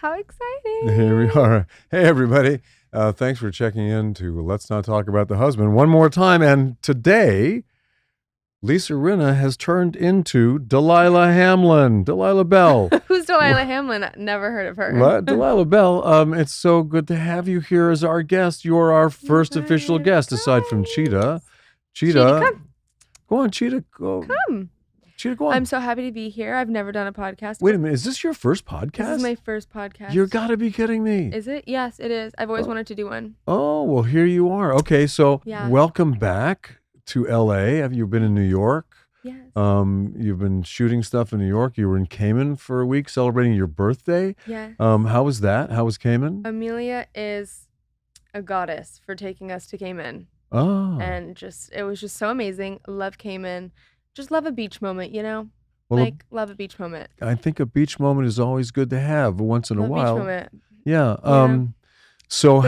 How exciting. Here we are. Hey, everybody. Thanks for checking in to Let's Not Talk About the Husband one more time. And today, Lisa Rinna has turned into Delilah Hamlin. Delilah Belle. Who's Delilah Hamlin? Never heard of her. Delilah Belle, it's so good to have you here as our guest. You're our first official guest, aside from Cheetah. Cheetah, come. Go on, Cheetah. Go. Come. Cheetah, go on. I'm so happy to be here. I've never done a podcast. Wait a minute. Is this your first podcast? This is my first podcast. You got to be kidding me. Is it? Yes, it is. I've always wanted to do one. Oh, well, here you are. Okay, so welcome back to LA. Have you been in New York? Yes. You've been shooting stuff in New York. You were in Cayman for a week celebrating your birthday. Yes. How was that? How was Cayman? Amelia is a goddess for taking us to Cayman. Oh. And it was just so amazing. Love Cayman. Just love a beach moment, you know? Well, love a beach moment. I think a beach moment is always good to have once in a while. Beach moment. Yeah. So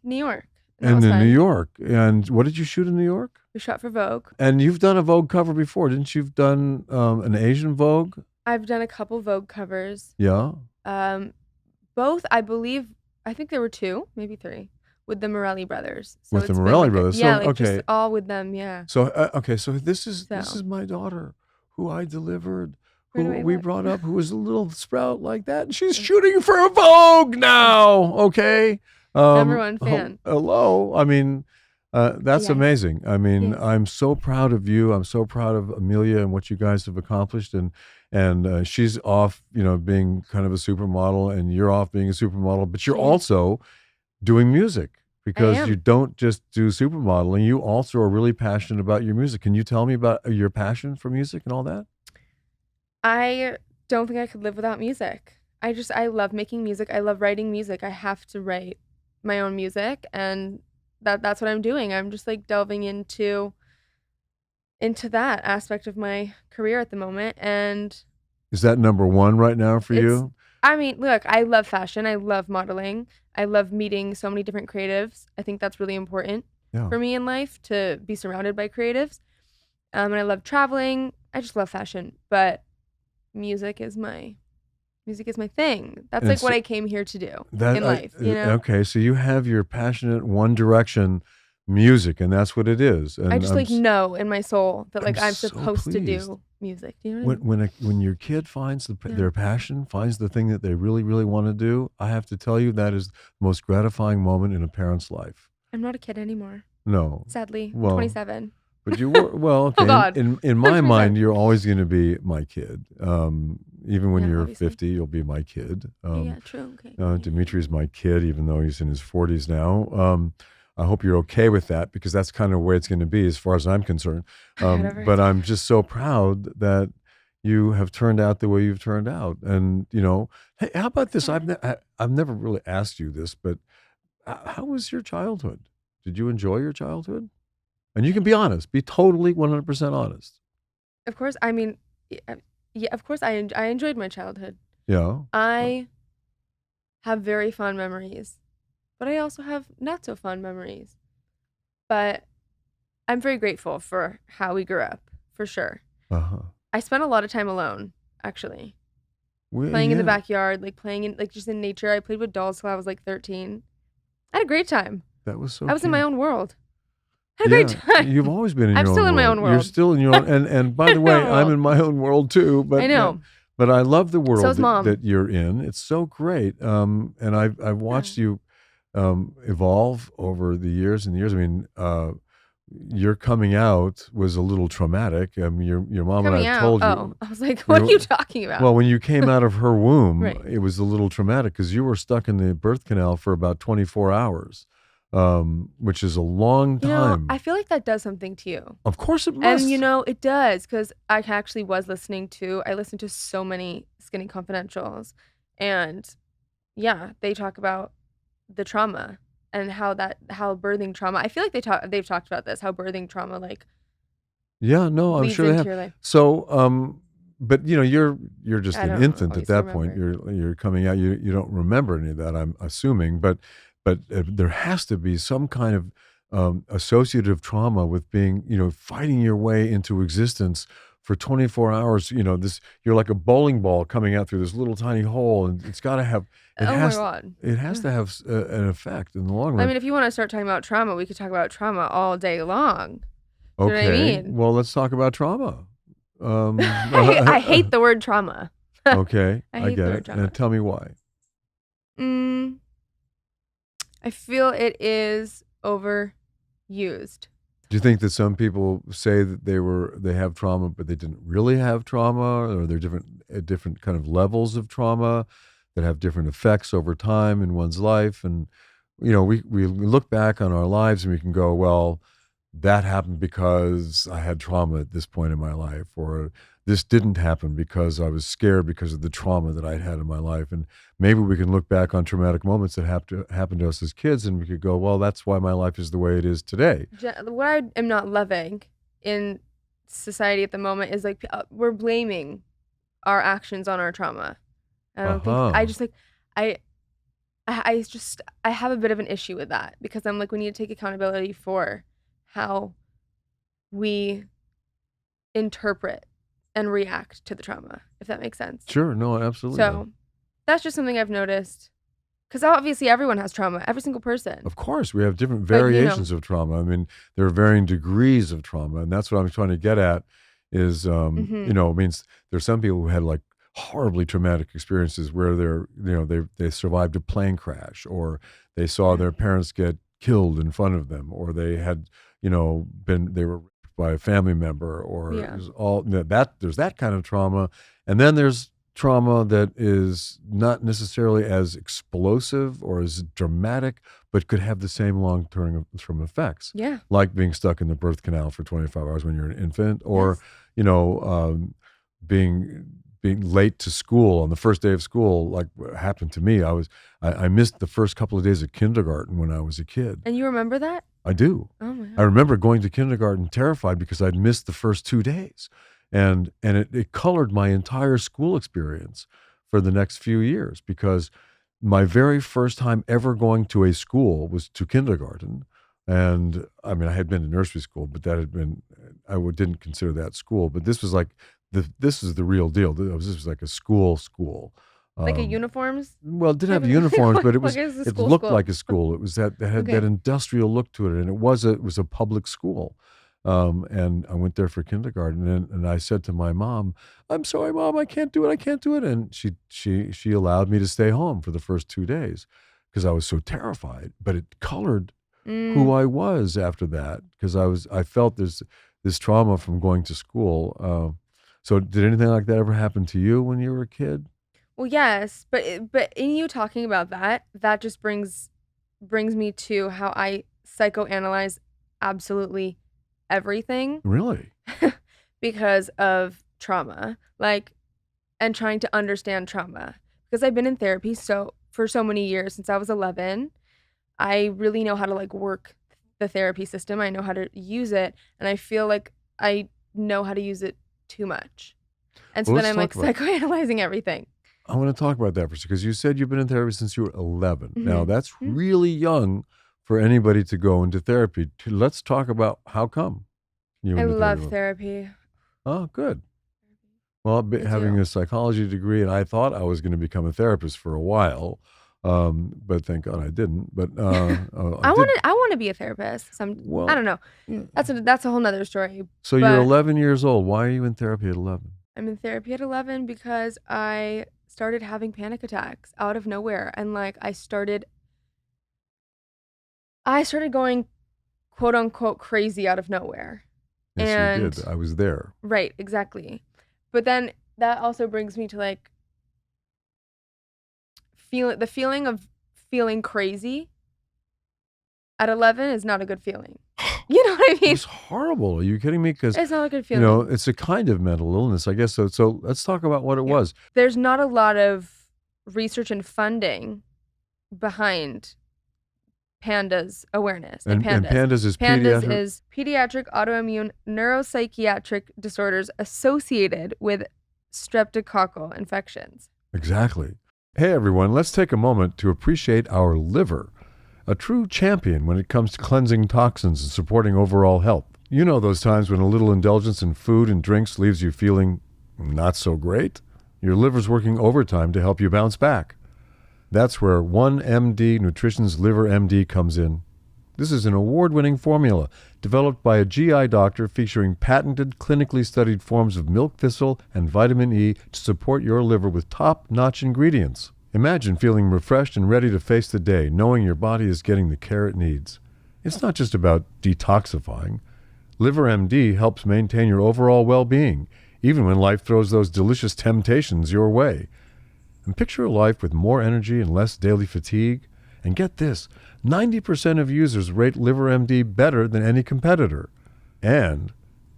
New York. And in New York. And what did you shoot in New York? We shot for Vogue. And you've done a Vogue cover before, didn't you? You've done an Asian Vogue? I've done a couple Vogue covers. Yeah. Both, I think there were 2, maybe 3, with the Morelli brothers. So with the Morelli brothers? Yeah, so, okay. Just all with them, yeah. So, so this is my daughter, who I delivered, who we brought up, who was a little sprout like that, and she's shooting for a Vogue now, okay? Number one fan. Hello. I mean, that's amazing. I mean, I'm so proud of you. I'm so proud of Amelia and what you guys have accomplished. And she's off, being kind of a supermodel, and you're off being a supermodel, but you're also doing music, because you don't just do supermodeling. You also are really passionate about your music. Can you tell me about your passion for music and all that? I don't think I could live without music. I love making music. I love writing music. I have to write my own music, and that's what I'm doing. I'm just like delving into that aspect of my career at the moment. And is that number one right now for you? I mean, look, I love fashion. I love modeling. I love meeting so many different creatives. I think that's really important for me in life, to be surrounded by creatives. And I love traveling. I just love fashion, but music is my thing. That's like what I came here to do in life, Okay, so you have your passionate one direction music, and that's what it is. And I just know in my soul that I'm supposed to do music. Do you know what I mean? When your kid finds their passion, finds the thing that they really, really want to do, I have to tell you, that is the most gratifying moment in a parent's life. I'm not a kid anymore. No. Sadly, I'm 27. But you were, okay. Oh God. In my mind, you're always going to be my kid. Even when you're obviously. 50, you'll be my kid. Yeah, true. Okay. Dimitri's my kid, even though he's in his 40s now. I hope you're okay with that, because that's kind of where it's going to be as far as I'm concerned. But I'm just so proud that you have turned out the way you've turned out. And, hey, how about this? I've never really asked you this, but how was your childhood? Did you enjoy your childhood? And you can be honest, be totally 100% honest. Of course. I mean, yeah, of course I enjoyed my childhood. Yeah. I have very fond memories, but I also have not so fond memories. But I'm very grateful for how we grew up, for sure. Uh-huh. I spent a lot of time alone, actually. Playing in the backyard, playing just in nature. I played with dolls till I was 13. I had a great time. That was so I was cute. in my own world. Had a great time. You've always been in your own world. I'm still in my own world. You're still in your own, and by the way, I'm in my own world too. But I know. But I love the world that you're in. It's so great. And I've watched you evolve over the years and years. I mean, your coming out was a little traumatic. Your mom and I told you. Oh, I was like, what are you talking about? Well, when you came out of her womb, Right. It was a little traumatic, because you were stuck in the birth canal for about 24 hours, which is a long time. I feel like that does something to you. Of course it must. And it does, because I actually was listening to so many Skinny Confidentials, and they talk about the trauma and how birthing trauma. I feel like they've talked about this, how birthing trauma I'm sure they have. Your life. So, but you're just an infant at that point. remember. You're coming out. You don't remember any of that, I'm assuming. But there has to be some kind of associative trauma with being, fighting your way into existence for 24 hours, you're like a bowling ball coming out through this little tiny hole, and it's got to have, my God. It has to have an effect in the long run. I mean, if you want to start talking about trauma, we could talk about trauma all day long. Okay. You know what I mean? Well, let's talk about trauma. I hate the word trauma. Okay. I get it. Now tell me why. I feel it is overused. Do you think that some people say that they have trauma, but they didn't really have trauma, or they're different kind of levels of trauma that have different effects over time in one's life? And we look back on our lives and we can go, well, that happened because I had trauma at this point in my life, or this didn't happen because I was scared because of the trauma that I'd had in my life. And maybe we can look back on traumatic moments that happened to us as kids, and we could go, well, that's why my life is the way it is today. What I am not loving in society at the moment is like we're blaming our actions on our trauma. I don't think I have a bit of an issue with that, because I'm like, we need to take accountability for how we interpret and react to the trauma, if that makes sense. Sure, no, absolutely. So that's just something I've noticed, because obviously everyone has trauma, every single person. Of course, we have different variations of trauma. I mean, there are varying degrees of trauma, and that's what I'm trying to get at is, it means there's some people who had like horribly traumatic experiences where they survived a plane crash, or they saw their parents get killed in front of them, or they had, they were by a family member, or there's all there's that kind of trauma. And then there's trauma that is not necessarily as explosive or as dramatic, but could have the same long-term effects. Yeah. Like being stuck in the birth canal for 25 hours when you're an infant, or, being late to school on the first day of school, like what happened to me. I missed the first couple of days of kindergarten when I was a kid. And you remember that? I do. Oh my God. I remember going to kindergarten terrified because I'd missed the first 2 days. And it colored my entire school experience for the next few years, because my very first time ever going to a school was to kindergarten. And I mean, I had been to nursery school, but didn't consider that school. But this was like, this is the real deal. This was like a school. Like a uniforms? Well, it didn't have uniforms, but it looked school. like a school. It was that had that industrial look to it, and it was a public school. And I went there for kindergarten, and I said to my mom, "I'm sorry, Mom, I can't do it." And she allowed me to stay home for the first 2 days because I was so terrified. But it colored who I was after that, because I felt this trauma from going to school. So did anything like that ever happen to you when you were a kid? Well, yes, but in you talking about that just brings me to how I psychoanalyze absolutely everything. Really? Because of trauma, and trying to understand trauma. Because I've been in therapy for so many years, since I was 11. I really know how to work the therapy system. I know how to use it, and I feel like I know how to use it too much. And so then I'm psychoanalyzing everything. I want to talk about that for a second, because you said you've been in therapy since you were 11. Now, that's really young for anybody to go into therapy. Let's talk about how come you went into therapy. I love therapy. Oh, good. Well, having a psychology degree, and I thought I was going to become a therapist for a while, but thank God I didn't. But I want to be a therapist. I don't know. That's a whole nother story. So you're 11 years old. Why are you in therapy at 11? I'm in therapy at 11 because I started having panic attacks out of nowhere, and I started going quote unquote crazy out of nowhere. Yes, you did. I was there. Right, exactly. But then that also brings me to the feeling of feeling crazy at 11 is not a good feeling. You know what I mean? It's horrible. Are you kidding me? Because it's not a good feeling. It's a kind of mental illness, I guess. So let's talk about what it was. There's not a lot of research and funding behind PANDAS awareness. And PANDAS is pediatric autoimmune neuropsychiatric disorders associated with streptococcal infections. Exactly. Hey, everyone, let's take a moment to appreciate our liver, a true champion when it comes to cleansing toxins and supporting overall health. You know those times when a little indulgence in food and drinks leaves you feeling not so great? Your liver's working overtime to help you bounce back. That's where 1MD Nutrition's Liver MD comes in. This is an award-winning formula developed by a GI doctor featuring patented, clinically studied forms of milk thistle and vitamin E to support your liver with top-notch ingredients. Imagine feeling refreshed and ready to face the day, knowing your body is getting the care it needs. It's not just about detoxifying. Liver MD helps maintain your overall well-being, even when life throws those delicious temptations your way. And picture a life with more energy and less daily fatigue. And get this, 90% of users rate Liver MD better than any competitor. And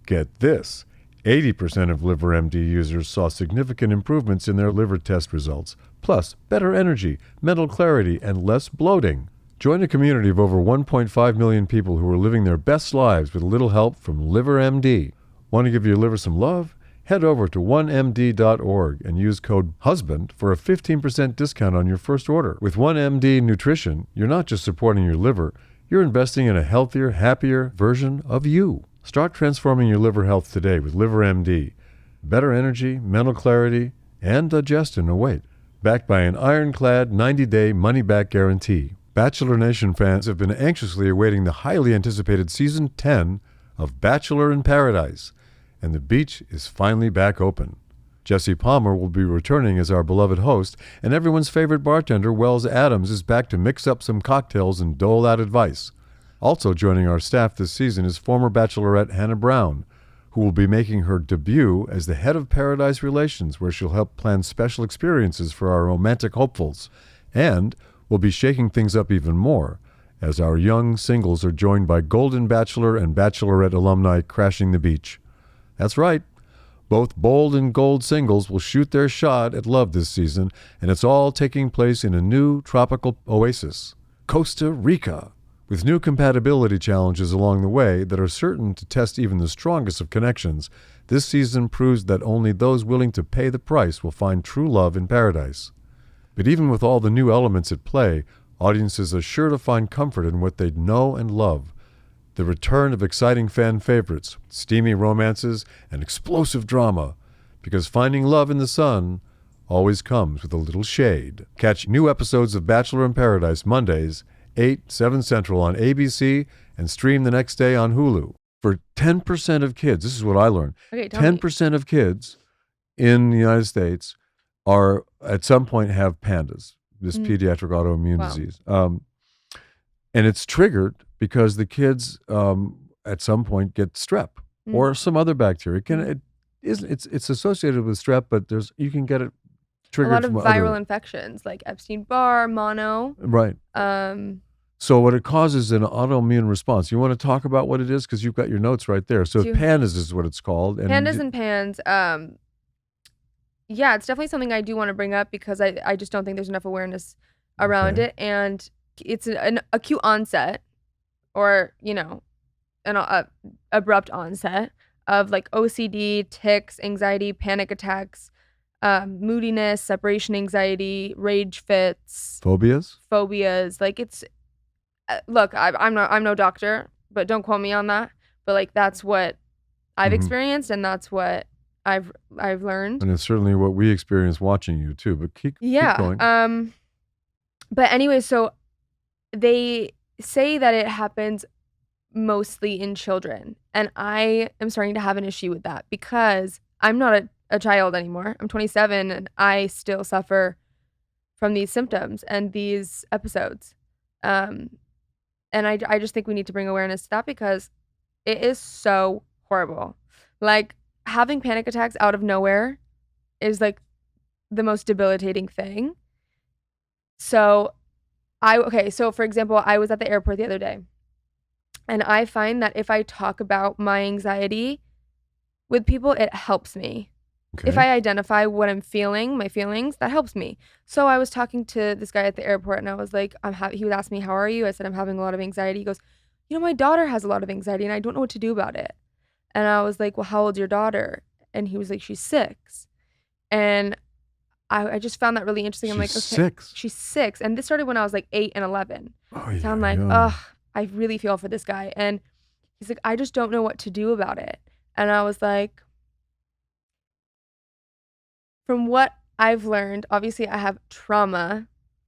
get this, 80% of Liver MD users saw significant improvements in their liver test results, plus better energy, mental clarity, and less bloating. Join a community of over 1.5 million people who are living their best lives with a little help from Liver MD. Want to give your liver some love? Head over to 1md.org and use code HUSBAND for a 15% discount on your first order. With 1MD Nutrition, you're not just supporting your liver, you're investing in a healthier, happier version of you. Start transforming your liver health today with Liver MD. Better energy, mental clarity, and digestion await. Backed by an ironclad 90-day money-back guarantee. Bachelor Nation fans have been anxiously awaiting the highly anticipated Season 10 of Bachelor in Paradise, and the beach is finally back open. Jesse Palmer will be returning as our beloved host, and everyone's favorite bartender, Wells Adams, is back to mix up some cocktails and dole out advice. Also joining our staff this season is former Bachelorette Hannah Brown, who will be making her debut as the head of Paradise Relations, where she'll help plan special experiences for our romantic hopefuls, and will be shaking things up even more, as our young singles are joined by Golden Bachelor and Bachelorette alumni crashing the beach. That's right. Both bold and gold singles will shoot their shot at love this season, and it's all taking place in a new tropical oasis, Costa Rica, with new compatibility challenges along the way that are certain to test even the strongest of connections. This season proves that only those willing to pay the price will find true love in paradise. But even with all the new elements at play, audiences are sure to find comfort in what they know and love. The return of exciting fan favorites, steamy romances, and explosive drama, because finding love in the sun always comes with a little shade. Catch new episodes of Bachelor in Paradise Mondays, 8, 7 Central on ABC, and stream the next day on Hulu. For 10% of kids, this is what I learned, 10% of kids in the United States are at some point have PANDAS, this pediatric autoimmune disease. And it's triggered because the kids at some point get strep or some other bacteria. It's associated with strep, but you can get it triggered. A lot of viral infections like Epstein-Barr, mono. Right. So what it causes an autoimmune response. You want to talk about what it is? Because you've got your notes right there. So PANDAS is what it's called. PANDAS and PANS. Yeah, it's definitely something I do want to bring up because I just don't think there's enough awareness around it. And it's an acute onset or, an abrupt onset of like OCD, tics, anxiety, panic attacks, moodiness, separation anxiety, rage fits. Phobias? Like it's, look, I'm no doctor, but don't quote me on that. But like, that's what I've experienced and that's what I've learned. And it's certainly what we experience watching you too, but keep going. But anyway, so they say that it happens mostly in children. And I am starting to have an issue with that because I'm not a child anymore. I'm 27 and I still suffer from these symptoms and these episodes. And I just think we need to bring awareness to that because it is so horrible. Like having panic attacks out of nowhere is like the most debilitating thing. So for example, I was at the airport the other day and I find that if I talk about my anxiety with people, it helps me. Okay. If I identify what I'm feeling, my feelings, that helps me. So I was talking to this guy at the airport and I was like, he would ask me, how are you? I said, I'm having a lot of anxiety. He goes, my daughter has a lot of anxiety and I don't know what to do about it. And I was like, well, how old's your daughter? And he was like, she's 6. And I just found that really interesting. I'm like, okay, 6. She's 6. And this started when I was like 8 and 11. Oh, yeah, so I'm like, I really feel for this guy. And He's like, I just don't know what to do about it. And I was like, from what I've learned, obviously I have trauma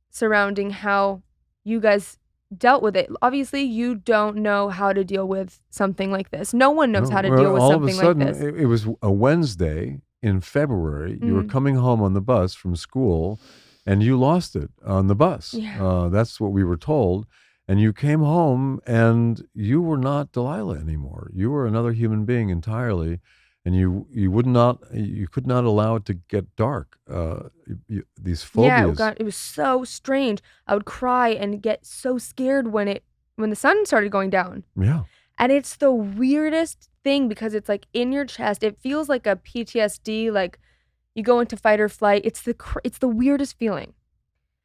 surrounding how you guys dealt with it. Obviously, you don't know how to deal with something like this. No one knows how to deal with all of a something like sudden, this. it was a Wednesday in February. You were coming home on the bus from school, and you lost it on the bus. Yeah. That's what we were told. And you came home, and you were not Delilah anymore. You were another human being entirely, and you could not allow it to get dark. These phobias. Yeah, God, it was so strange. I would cry and get so scared when the sun started going down. Yeah. And it's the weirdest thing because it's like in your chest. It feels like a PTSD, like you go into fight or flight. It's the weirdest feeling.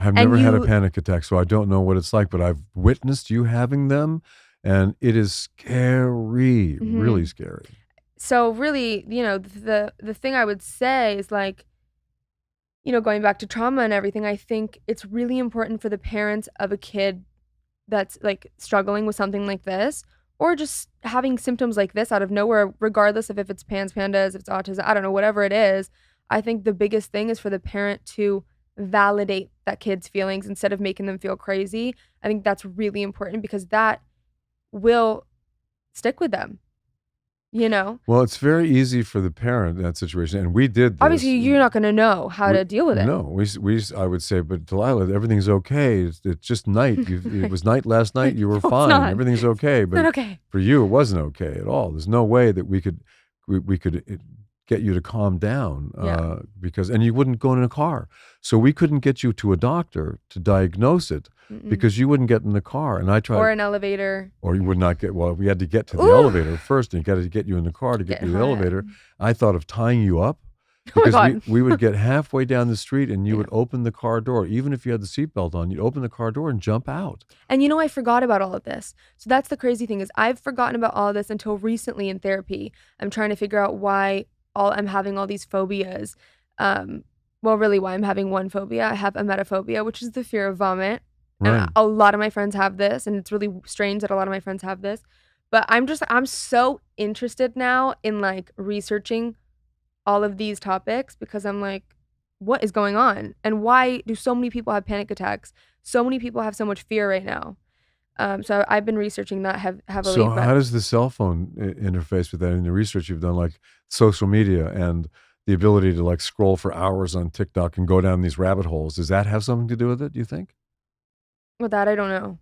I've never had a panic attack, so I don't know what it's like, but I've witnessed you having them, and it is scary, really scary. So really, the thing I would say is like, going back to trauma and everything, I think it's really important for the parents of a kid that's like struggling with something like this, or just having symptoms like this out of nowhere, regardless of if it's PANDAS, if it's autism, I don't know, whatever it is. I think the biggest thing is for the parent to validate that kid's feelings instead of making them feel crazy. I think that's really important because that will stick with them. Well, it's very easy for the parent in that situation, and we did this. Obviously, you're not going to know how to deal with it. No, I would say, but Delilah, everything's okay. It's just night. It was night last night. You were fine. Everything's okay. But okay. For you, it wasn't okay at all. There's no way that we could get you to calm down because you wouldn't go in a car. So we couldn't get you to a doctor to diagnose it because you wouldn't get in the car. And I tried. Or an elevator. Or you would not get, we had to get to the elevator first and got to get you in the car to get you to the elevator. I thought of tying you up because we would get halfway down the street and you would open the car door. Even if you had the seatbelt on, you'd open the car door and jump out. And I forgot about all of this. So that's the crazy thing is I've forgotten about all of this until recently in therapy. I'm trying to figure out why I'm having all these phobias. Well, really why I'm having one phobia. I have emetophobia, which is the fear of vomit. Right. And a lot of my friends have this, and it's really strange that a lot of my friends have this. But I'm so interested now in like researching all of these topics because I'm like, what is going on? And why do so many people have panic attacks? So many people have so much fear right now. So I've been researching that heavily. So how does the cell phone interface with that in the research you've done, like social media and the ability to like scroll for hours on TikTok and go down these rabbit holes? Does that have something to do with it, do you think? With that, I don't know.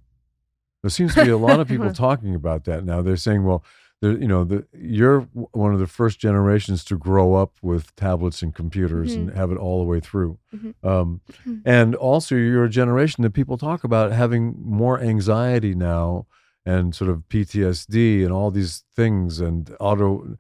There seems to be a lot of people talking about that now. They're saying, well, you're one of the first generations to grow up with tablets and computers and have it all the way through. And also you're a generation that people talk about having more anxiety now and sort of PTSD and all these things and Crazy.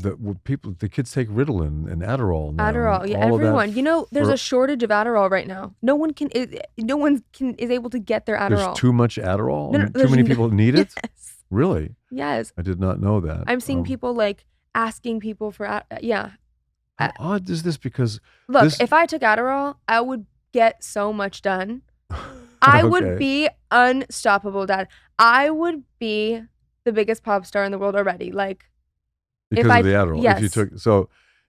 The kids take Ritalin and Adderall now. Adderall, yeah, everyone. There's a shortage of Adderall right now. No one is able to get their Adderall. There's too much Adderall? No, too many people need it? Yes. Really? Yes. I did not know that. I'm seeing people like asking people for yeah. How odd is this? Because look, if I took Adderall, I would get so much done. I would be unstoppable, Dad. I would be the biggest pop star in the world already. Like, because of the Adderall. Yes. If you took,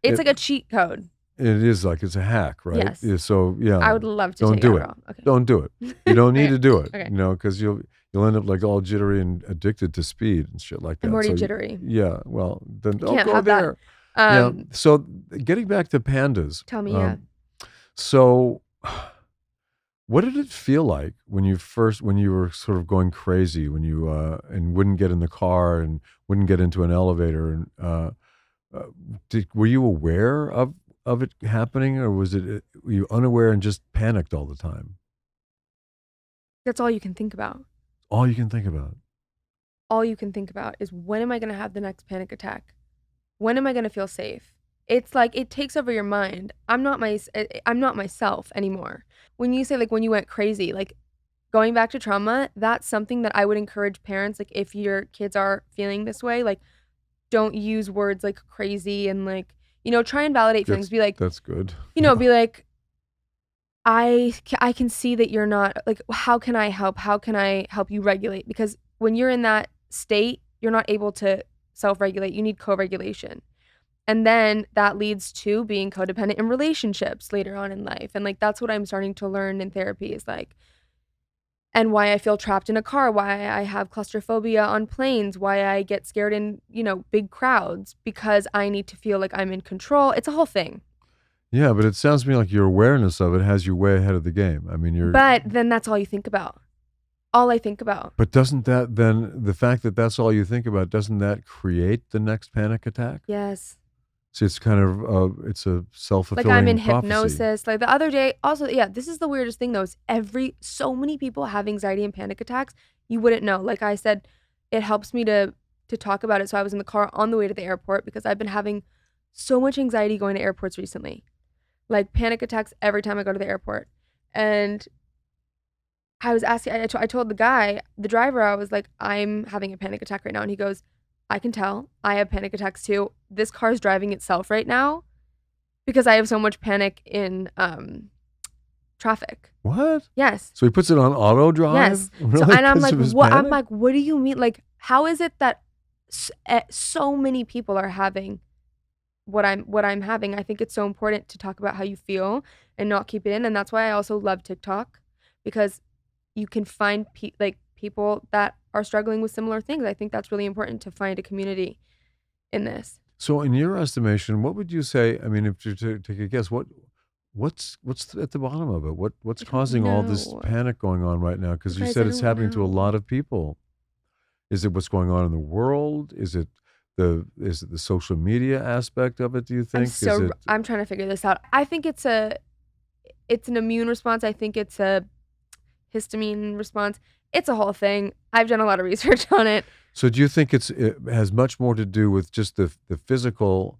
it's like a cheat code. It is like it's a hack, right? Yes. Yeah, so yeah. I would love to don't take do Adderall. it. Okay. Don't do it. You don't need to do it. Okay. Because you'll end up like all jittery and addicted to speed and shit like that. I'm already jittery. Yeah. Well, then don't Can't go have there. That. Yeah. So getting back to PANDAS. Tell me, yeah. So, what did it feel like when you were sort of going crazy, when you and wouldn't get in the car and wouldn't get into an elevator, and were you aware of it happening, or were you unaware and just panicked all the time? That's all you can think about. All you can think about. All you can think about is when am I going to have the next panic attack? When am I going to feel safe? It's like it takes over your mind. I'm not myself anymore. When you say like when you went crazy, like going back to trauma, that's something that I would encourage parents, like if your kids are feeling this way, like don't use words like crazy and like, try and validate feelings. Be like, that's good. Be like, I can see that you're not like, how can I help? How can I help you regulate? Because when you're in that state, you're not able to self-regulate. You need co-regulation. And then that leads to being codependent in relationships later on in life. And like, that's what I'm starting to learn in therapy is like, and why I feel trapped in a car, why I have claustrophobia on planes, why I get scared in, big crowds, because I need to feel like I'm in control. It's a whole thing. Yeah, but it sounds to me like your awareness of it has you way ahead of the game. I mean, But then that's all you think about. All I think about. But doesn't that then, the fact that that's all you think about, doesn't that create the next panic attack? Yes. So it's kind of, it's a self-fulfilling like I'm in prophecy. hypnosis. Like the other day, also, yeah, this is the weirdest thing though, is so many people have anxiety and panic attacks. You wouldn't know. Like I said, it helps me to talk about it. So I was in the car on the way to the airport because I've been having so much anxiety going to airports recently. Like panic attacks every time I go to the airport. And I was asking, I told the driver, I was like, I'm having a panic attack right now. And he goes, I can tell. I have panic attacks too. This car is driving itself right now because I have so much panic in traffic. What? Yes. So he puts it on auto drive? Yes. Really? So, and I'm like, what? Panic? I'm like, what do you mean? Like, how is it that so many people are having what I'm having? I think it's so important to talk about how you feel and not keep it in. And that's why I also love TikTok, because you can find people that are struggling with similar things. I think that's really important to find a community in this. So in your estimation, what would you say, I mean, if you take a guess, what's at the bottom of it? What's causing all this panic going on right now? Because you said it's happening to a lot of people. Is it what's going on in the world? Is it the social media aspect of it, do you think? I'm trying to figure this out. I think it's an immune response. I think it's a histamine response. It's a whole thing. I've done a lot of research on it. So do you think it has much more to do with just the physical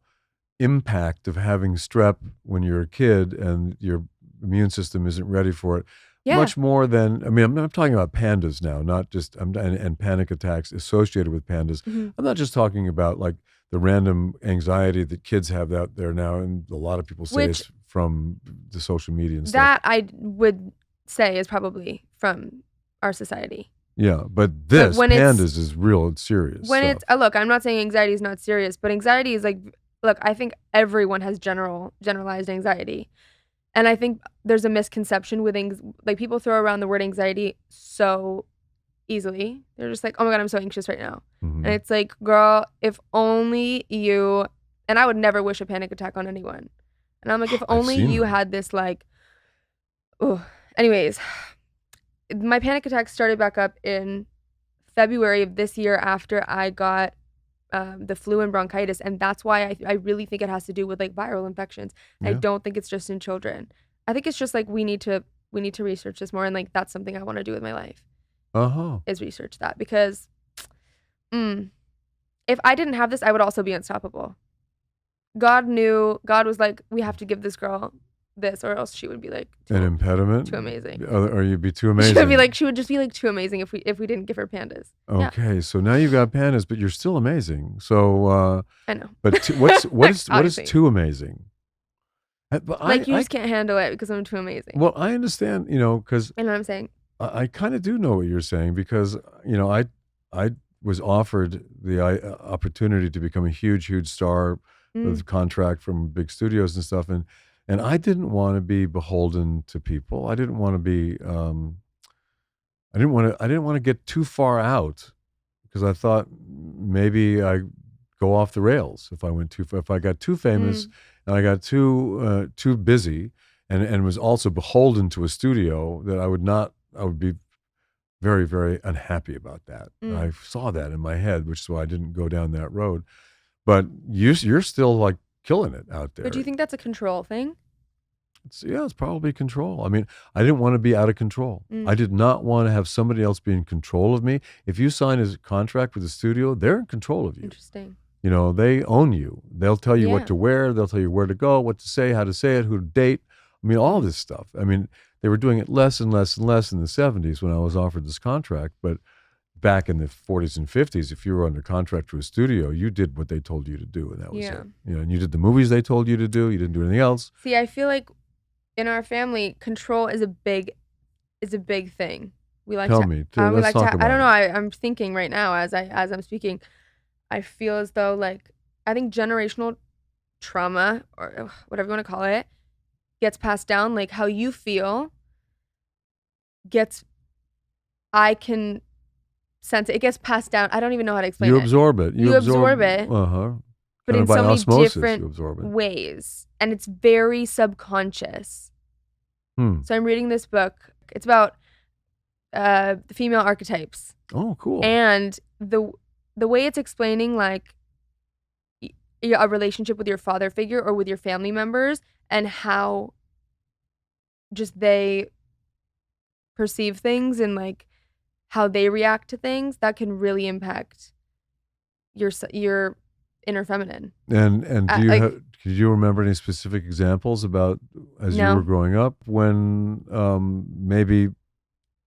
impact of having strep when you're a kid and your immune system isn't ready for it? Yeah. Much more than, I mean, I'm talking about PANDAS now, not just, and panic attacks associated with PANDAS. Mm-hmm. I'm not just talking about like the random anxiety that kids have out there now, and a lot of people say it's from the social media and stuff. That I would say is probably from our society. Yeah, but this PANDAS is real, it's serious. When stuff. Look, I'm not saying anxiety is not serious, but anxiety is like, look, I think everyone has generalized anxiety. And I think there's a misconception with like people throw around the word anxiety so easily. They're just like, oh my God, I'm so anxious right now. Mm-hmm. And it's like, girl, if only you, and I would never wish a panic attack on anyone. And I'm like, if only you had this like, oh, anyways, my panic attack started back up in February of this year after I got the flu and bronchitis, and that's why I really think it has to do with like viral infections. Yeah. I don't think it's just in children. I think it's just like we need to research this more, and like that's something I want to do with my life. Is research that, because if I didn't have this, I would also be unstoppable. God was like, we have to give this girl this, or else she would be like an impediment, too amazing, or you'd be too amazing. She would just be like too amazing if we didn't give her PANDAS. Okay, yeah. So now you've got PANDAS, but you're still amazing. So I know. But what is too amazing? But you just can't handle it because I'm too amazing. Well, I understand, because you know what I'm saying. I kind of do know what you're saying, because I was offered the opportunity to become a huge star with a contract from big studios and stuff, and I didn't want to be beholden to people. I didn't want to be. I didn't want to get too far out, because I thought maybe I go off the rails if I went too far. If I got too famous and I got too busy and was also beholden to a studio, that I would be very, very unhappy about that. I saw that in my head, which is why I didn't go down that road. But you're still like killing it out there. But do you think that's a control thing? It's probably control. I mean, I didn't want to be out of control. I did not want to have somebody else be in control of me. If you sign a contract with a studio, they're in control of you. Interesting. They own you. They'll tell you what to wear. They'll tell you where to go, what to say, how to say it, who to date. I mean, all this stuff. I mean, they were doing it less and less and less in the 70s when I was offered this contract. But back in the 40s and 50s, if you were under contract to a studio, you did what they told you to do, and that was it. And you did the movies they told you to do. You didn't do anything else. See, I feel like in our family, control is a big thing. We like Tell to. me. We Let's like talk to. I about don't know. it. I'm thinking right now as I'm speaking. I feel as though like I think generational trauma or whatever you want to call it gets passed down. Like how you feel gets. I can sense it. It gets passed down. I don't even know how to explain You it. absorb it. You absorb it, but Kind in of by so many osmosis, different you absorb it. ways, and it's very subconscious. Hmm. So I'm reading this book. It's about the female archetypes. Oh, cool. And the way it's explaining like a relationship with your father figure or with your family members and how just they perceive things and like how they react to things, that can really impact your inner feminine. And do you remember any specific examples about as you were growing up when maybe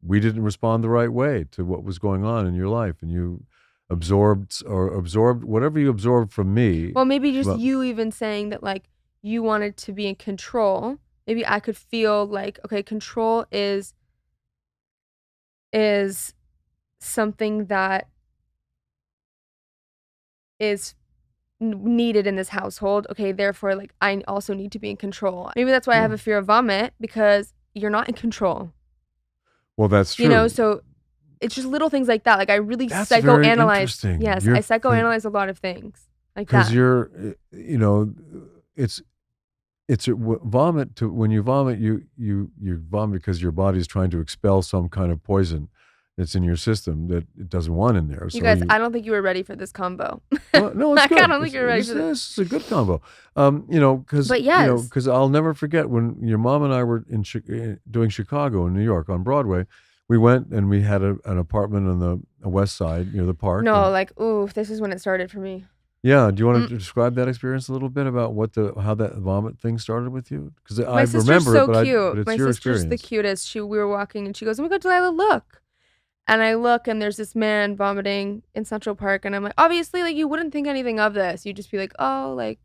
we didn't respond the right way to what was going on in your life, and you absorbed whatever you absorbed from me? Well, maybe just you even saying that like you wanted to be in control. Maybe I could feel like, okay, control is something that is needed in this household. Okay, therefore like I also need to be in control. Maybe that's why I have a fear of vomit, because you're not in control. Well, that's true. You know, so it's just little things like that. Like I really that's psychoanalyze. Yes, I psychoanalyze a lot of things like that. Because you're, you know, it's vomit. When you vomit, you vomit because your body is trying to expel some kind of poison that's in your system that it doesn't want in there. You guys, I don't think you were ready for this combo. Well, no, it's good. I don't think you're ready for this. This is a good combo. You know, because I'll never forget when your mom and I were doing Chicago and New York on Broadway. We went and we had an apartment on the west side near the park. No, like, ooh, this is when it started for me. Yeah, do you want to describe that experience a little bit about how that vomit thing started with you? Because I remember so it, but cute. It's my your sister's experience. The cutest. We were walking and she goes, "Oh my God, Delilah, look!" And I look and there's this man vomiting in Central Park, and I'm like, obviously, like you wouldn't think anything of this. You'd just be like, oh, like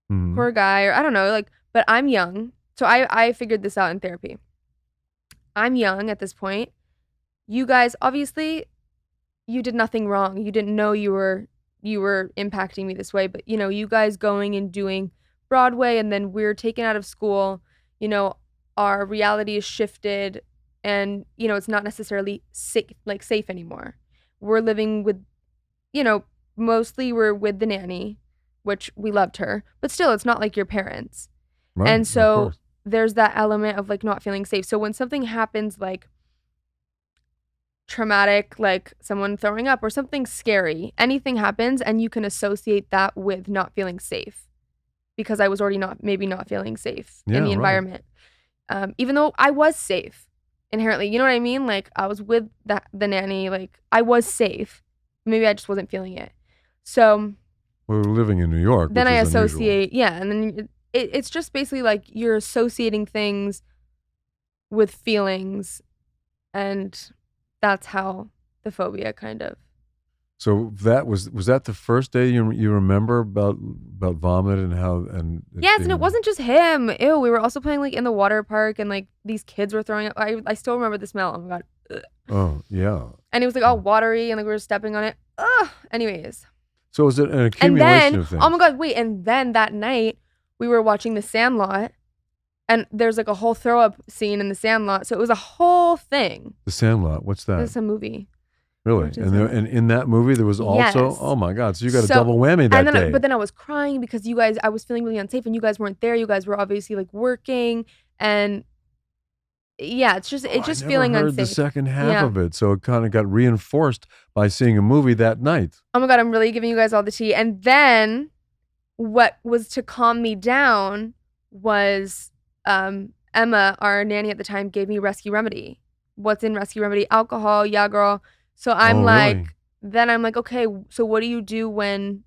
poor guy, or I don't know, like. But I'm young, so I figured this out in therapy. I'm young at this point. You guys, obviously, you did nothing wrong. You didn't know you were impacting me this way, but you know, you guys going and doing Broadway, and then we're taken out of school, you know, our reality is shifted, and you know, it's not necessarily safe anymore. We're living with, you know, mostly we're with the nanny, which we loved her, but still it's not like your parents. Right, and so there's that element of like not feeling safe. So when something happens like traumatic, like someone throwing up or something scary, anything happens and you can associate that with not feeling safe, because I was already not feeling safe in the environment. Even though I was safe inherently, you know what I mean? Like I was with the nanny, like I was safe. Maybe I just wasn't feeling it. So we were living in New York. Then I associate, and then it's just basically like you're associating things with feelings, and that's how the phobia kind of. So that was that the first day you remember about vomit and how yes, and it wasn't just him. Ew, we were also playing like in the water park, and like these kids were throwing up. I still remember the smell. Oh my God. Ugh. Oh yeah. And it was like all watery, and like we were stepping on it. Ugh. Anyways. So is it an accumulation of things? Oh my God, wait! And then that night we were watching The Sandlot. And there's like a whole throw up scene in The Sandlot. So it was a whole thing. The Sandlot, what's that? It's a movie. Really? And in that movie there was also, yes. Oh my God, so you got a double whammy that day. But then I was crying because you guys, I was feeling really unsafe and you guys weren't there. You guys were obviously like working, and yeah, it's just feeling unsafe. I heard the second half of it. So it kind of got reinforced by seeing a movie that night. Oh my God, I'm really giving you guys all the tea. And then what was to calm me down was Emma, our nanny at the time, gave me Rescue Remedy. What's in Rescue Remedy? Alcohol. Yeah, girl. So I'm then I'm like, okay, so what do you do when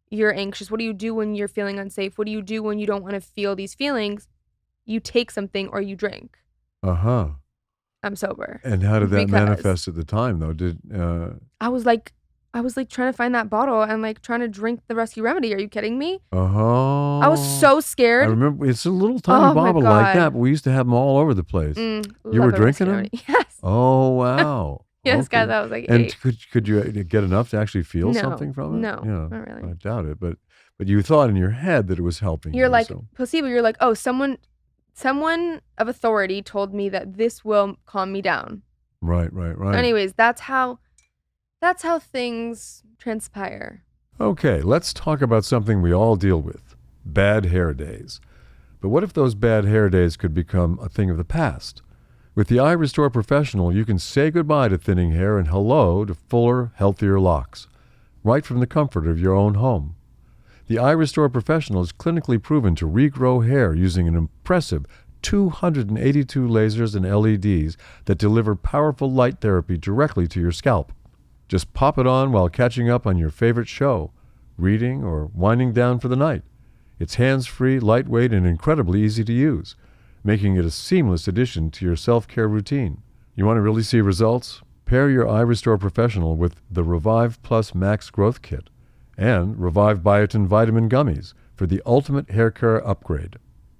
you're anxious? What do you do when you're feeling unsafe? What do you do when you don't want to feel these feelings? You take something or you drink. I'm sober. And how did that manifest at the time, though? I was like trying to find that bottle and like trying to drink the rescue remedy. Are you kidding me? Oh. I was so scared. I remember it's a little tiny bottle like that, but we used to have them all over the place. You were drinking them? Yes. Oh, wow. Yes, okay. guys, I was like 8. And could you get enough to actually feel something from it? No, not really. I doubt it, but you thought in your head that it was helping you. You're like, placebo, you're like, oh, someone of authority told me that this will calm me down. Right. Anyways, that's how things transpire. Okay, let's talk about something we all deal with, bad hair days. But what if those bad hair days could become a thing of the past? With the Eye Restore Professional, you can say goodbye to thinning hair and hello to fuller, healthier locks, right from the comfort of your own home. The Eye Restore Professional is clinically proven to regrow hair using an impressive 282 lasers and LEDs that deliver powerful light therapy directly to your scalp. Just pop it on while catching up on your favorite show, reading, or winding down for the night. It's hands-free, lightweight, and incredibly easy to use, making it a seamless addition to your self-care routine. You want to really see results? Pair your Eye Restore Professional with the Revive Plus Max Growth Kit and Revive Biotin Vitamin Gummies for the ultimate hair care upgrade.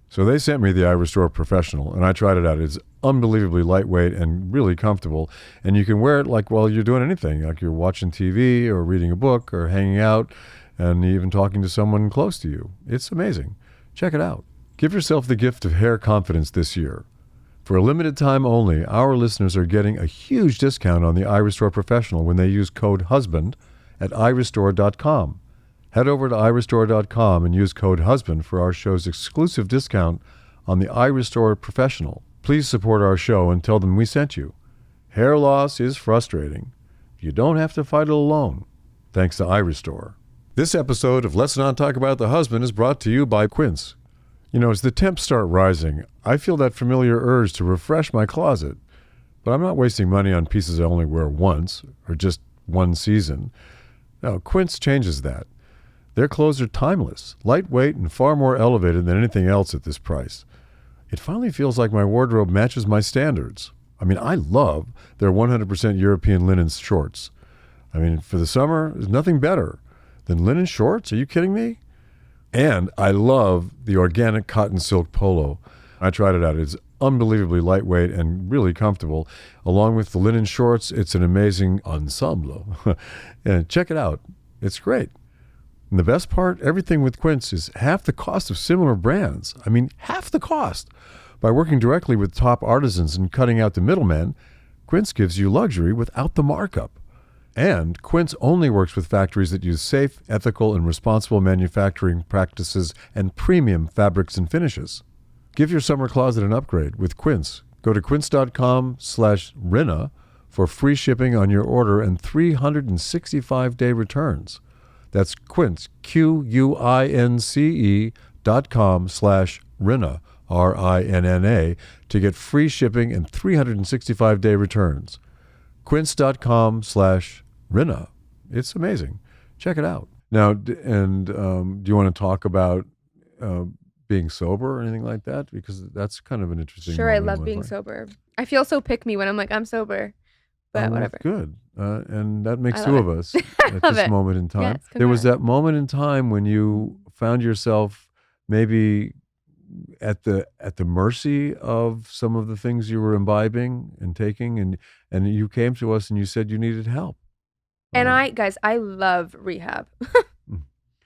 So they sent me the Eye Restore Professional, and I tried it out. It's unbelievably lightweight and really comfortable, and you can wear it like while you're doing anything, like you're watching TV or reading a book or hanging out and even talking to someone close to you. It's amazing. Check it out. Give yourself the gift of hair confidence this year. For a limited time only, our listeners are getting a huge discount on the Eye Restore Professional when they use code HUSBAND at iRestore.com. Head over to iRestore.com and use code HUSBAND for our show's exclusive discount on the Eye Restore Professional. Please support our show and tell them we sent you. Hair loss is frustrating. You don't have to fight it alone. Thanks to Eye Restore. This episode of Let's Not Talk About the Husband is brought to you by Quince. You know, as the temps start rising, I feel that familiar urge to refresh my closet. But I'm not wasting money on pieces I only wear once or just one season. Now, Quince changes that. Their clothes are timeless, lightweight, and far more elevated than anything else at this price. It finally feels like my wardrobe matches my standards. I mean, I love their 100% European linen shorts. I mean, for the summer, there's nothing better than linen shorts. Are you kidding me? And I love the organic cotton silk polo. I tried it out. It's unbelievably lightweight and really comfortable. Along with the linen shorts, it's an amazing ensemble. And check it out. It's great. And the best part, everything with Quince is half the cost of similar brands. I mean, half the cost. By working directly with top artisans and cutting out the middlemen, Quince gives you luxury without the markup. And Quince only works with factories that use safe, ethical, and responsible manufacturing practices and premium fabrics and finishes. Give your summer closet an upgrade with Quince. Go to quince.com/Rinna for free shipping on your order and 365-day returns. That's Quince, QUINCE.com/Rinna, RINNA, to get free shipping and 365-day returns. Quince.com/Rinna. It's amazing. Check it out. Now, do you want to talk about being sober or anything like that? Because that's kind of an interesting Sure, I love being sober. I feel so pick-me when I'm like, I'm sober. But whatever. Good. And that makes two of us at this moment in time. Yes, there was that moment in time when you found yourself maybe at the mercy of some of the things you were imbibing and taking, and you came to us and you said you needed help. And I love rehab.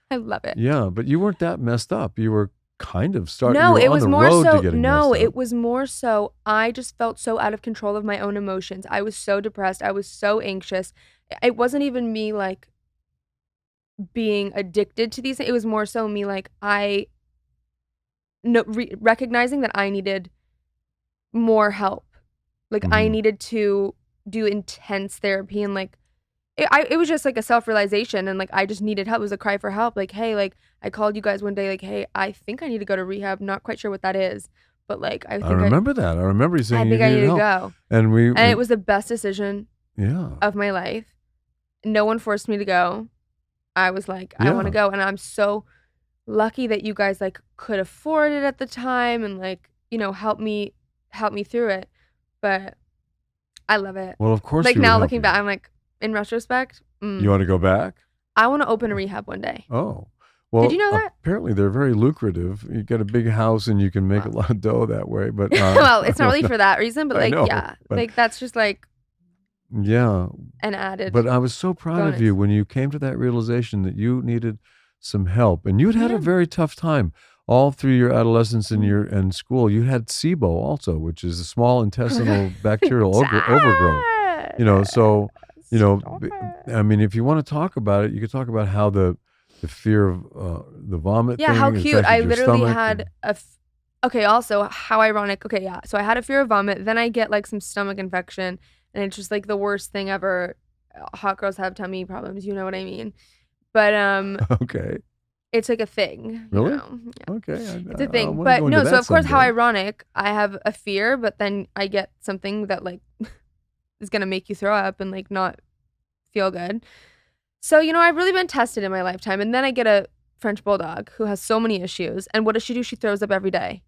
I love it. Yeah, but you weren't that messed up. You were kind of starting. No, it was more so. No, it was more so. I just felt so out of control of my own emotions. I was so depressed. I was so anxious. It wasn't even me like being addicted to these things. It was more so me like recognizing that I needed more help. Like I needed to do intense therapy and like it was just like a self-realization and like I just needed help. It was a cry for help. Like, hey, like I called you guys one day like, hey, I think I need to go to rehab. Not quite sure what that is, but like I remember that. I remember you saying I think I need to go. And it was the best decision of my life. No one forced me to go. I was like, I want to go, and I'm so lucky that you guys like could afford it at the time and like, you know, help me through it. But I love it. Well, of course. Like now looking back, I'm like, in retrospect, You want to go back? I want to open a rehab one day. Oh. Well, did you know that? Apparently they're very lucrative. You get a big house and you can make a lot of dough that way. But well, it's not really for that reason, but like, but like that's just like an added. But I was so proud of you when you came to that realization that you needed some help, and you'd had a very tough time all through your adolescence and school. You had SIBO also, which is a small intestinal bacterial overgrowth. So I mean, if you want to talk about it, you could talk about how the fear of the vomit thing. Yeah, how cute. I literally had also, how ironic. Okay, yeah. So I had a fear of vomit. Then I get like some stomach infection, and it's just like the worst thing ever. Hot girls have tummy problems. You know what I mean? But okay. It's like a thing. Really? Yeah. Okay. It's a thing. But no, so of course, how ironic. I have a fear, but then I get something that like is going to make you throw up and like not feel good. So, I've really been tested in my lifetime. And then I get a French bulldog who has so many issues. And what does she do? She throws up every day.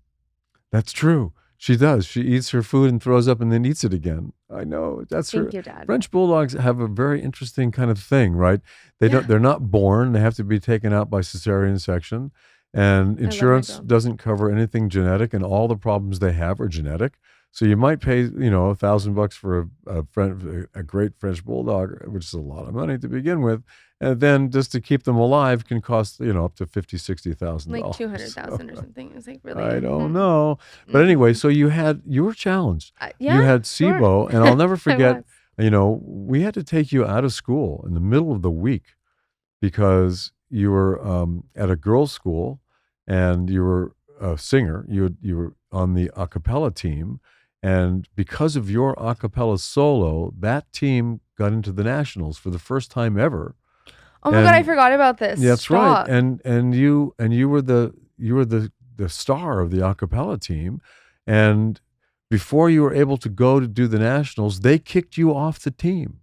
That's true. She does. She eats her food and throws up and then eats it again. I know. That's her. Thank you, Dad. French bulldogs have a very interesting kind of thing, right? They're not born. They have to be taken out by cesarean section. And insurance doesn't cover anything genetic, and all the problems they have are genetic. So you might pay, $1,000 for a great French bulldog, which is a lot of money to begin with, and then just to keep them alive can cost, up to $50,000-$60,000, like $200,000 or something. It was like really. I don't know, but anyway, so you were challenged. You had SIBO, and I'll never forget. We had to take you out of school in the middle of the week because you were at a girls' school, and you were a singer. You were on the a cappella team. And because of your a cappella solo, that team got into the nationals for the first time ever. Oh my God, I forgot about this. That's right. And you were the star of the a cappella team. And before you were able to go to do the nationals, they kicked you off the team.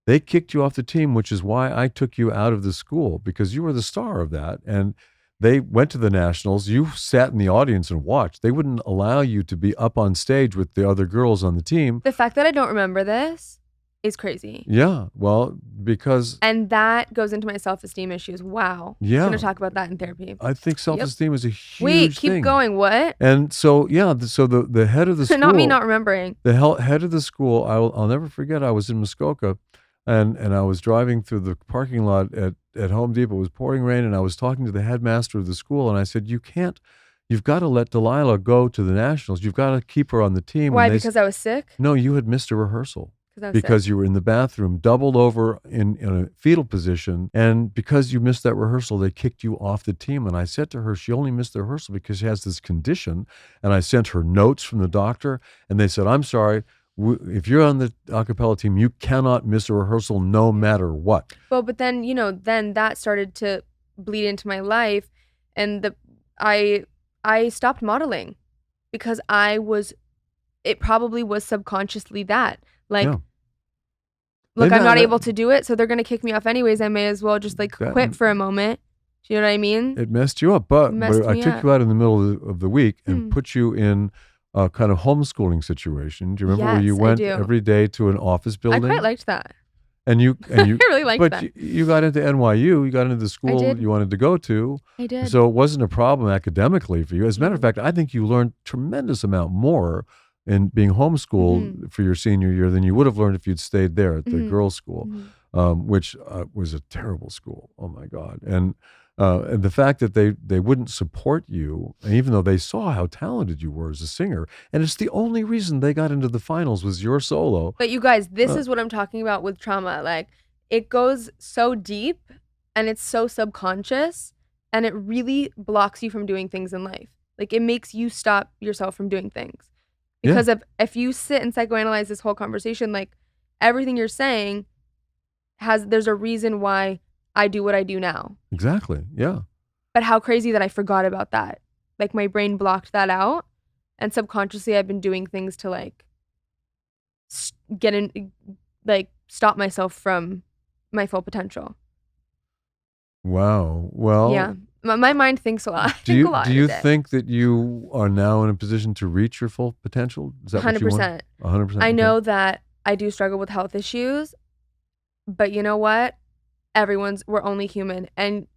Which is why I took you out of the school, because you were the star of that. And they went to the nationals. You sat in the audience and watched. They wouldn't allow you to be up on stage with the other girls on the team. The fact that I don't remember this is crazy. Yeah, well, because... And that goes into my self-esteem issues. Wow. Yeah. I'm going to talk about that in therapy. I think self-esteem is a huge thing. Wait, keep going. What? And so, so the head of the school... Not me not remembering. The head of the school, I'll never forget, I was in Muskoka, and I was driving through the parking lot at Home Depot. It was pouring rain, and I was talking to the headmaster of the school, and I said, you've got to let Delilah go to the nationals. You've got to keep her on the team. Why, because I was sick? No, you had missed a rehearsal. Because you were in the bathroom, doubled over in a fetal position, and because you missed that rehearsal, they kicked you off the team. And I said to her, she only missed the rehearsal because she has this condition. And I sent her notes from the doctor, and they said, I'm sorry, if you're on the a cappella team, you cannot miss a rehearsal no matter what. Well, but then, then that started to bleed into my life, and I stopped modeling because it probably was subconsciously that. Like, look, I'm not able to do it, so they're going to kick me off anyways. I may as well just like quit for a moment. Do you know what I mean? It messed you up, but I took you out in the middle of the week and put you in a kind of homeschooling situation. Do you remember where you went every day to an office building? I quite liked that. And you I really liked that. But you got into NYU, you got into the school you wanted to go to. I did. So it wasn't a problem academically for you. As a matter of fact, I think you learned tremendous amount more in being homeschooled for your senior year than you would have learned if you'd stayed there at the girls' school, which was a terrible school. Oh my God. And the fact that they wouldn't support you, even though they saw how talented you were as a singer, and it's the only reason they got into the finals was your solo. But you guys, this is what I'm talking about with trauma. Like, it goes so deep and it's so subconscious, and it really blocks you from doing things in life. Like, it makes you stop yourself from doing things. Because if you sit and psychoanalyze this whole conversation, like, everything you're saying there's a reason why I do what I do now. Exactly. Yeah. But how crazy that I forgot about that. Like, my brain blocked that out, and subconsciously I've been doing things to like stop myself from my full potential. Wow. Well, yeah. My mind thinks a lot. Do you think that you are now in a position to reach your full potential? Is that 100%. 100%. I know that I do struggle with health issues, But you know what? We're only human. And